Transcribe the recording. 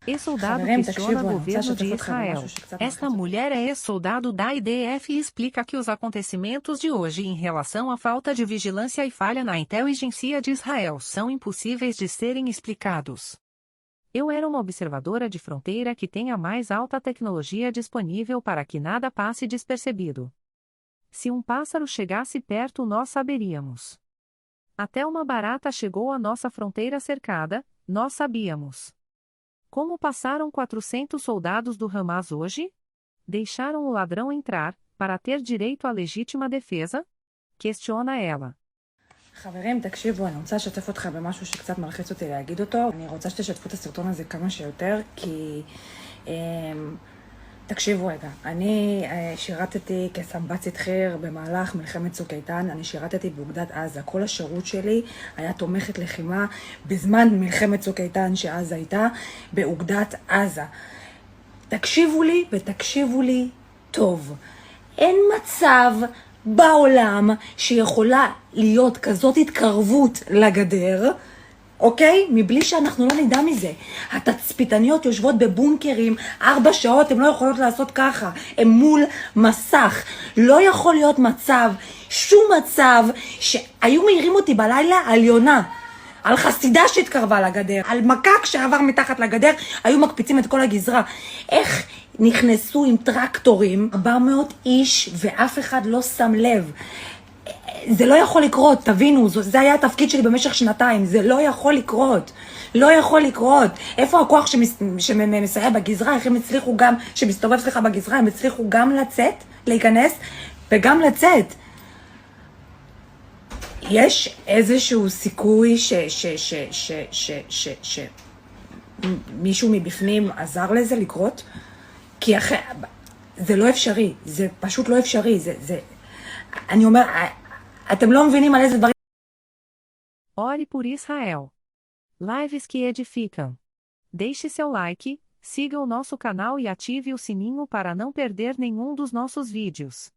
Ex-soldado questiona governo de Israel. Esta mulher é ex-soldado da IDF e explica que os acontecimentos de hoje em relação à falta de vigilância e falha na inteligência de Israel são impossíveis de serem explicados. Eu era uma observadora de fronteira que tem a mais alta tecnologia disponível para que nada passe despercebido. Se um pássaro chegasse perto, nós saberíamos. Até uma barata chegou à nossa fronteira cercada, nós sabíamos. Como passaram 400 soldados do Hamas hoje? Deixaram o ladrão entrar, para ter direito à legítima defesa? Questiona ela. חברים, תקשיבו, אני רוצה לשתף אותך במשהו שקצת מלחיץ אותי להגיד אותו. אני רוצה שתשתפו את הסרטון הזה כמה שיותר, כי... תקשיבו רגע, אני שירתתי כסמב"צית חי"ר במהלך מלחמת צוק איתן, אני שירתתי באוגדת עזה. כל השירות שלי היה תומכת לחימה בזמן מלחמת צוק איתן שעזה הייתה באוגדת עזה. תקשיבו לי ותקשיבו לי טוב. אין מצב בעולם שיכולה להיות כזאת התקרבות לגדר, אוקיי? מבלי שאנחנו לא נדע מזה. התצפיתניות יושבות בבונקרים 4 שעות, הן לא יכולות לעשות ככה. הן מול מסך. לא יכול להיות מצב, שום מצב, שהיו מעירים אותי בלילה על יונה. על חסידה שהתקרבה לגדר, על מקק שעבר מתחת לגדר, היו מקפיצים את כל הגזרה. איך נכנסו עם טרקטורים 400 איש ואף אחד לא שם לב? זה לא יכול לקרות, תבינו, זה היה התפקיד שלי במשך 2 זה לא יכול לקרות, לא יכול לקרות. איפה הכוח שמסייע בגזרה, איך הם הצליחו גם, שמסתובב סליחה בגזרה, הם הצליחו גם לצאת, להיכנס וגם לצאת. יש איזשהו סיכוי מישהו מבפנים עזר לזה לקרות? כי זה לא אפשרי, זה פשוט לא אפשרי, אני אומר, אתם לא מבינים על איזה דברים. Ore por Israel. Lives que edificam. Deixe seu like, siga o nosso canal e ative o sininho para não perder nenhum dos nossos vídeos.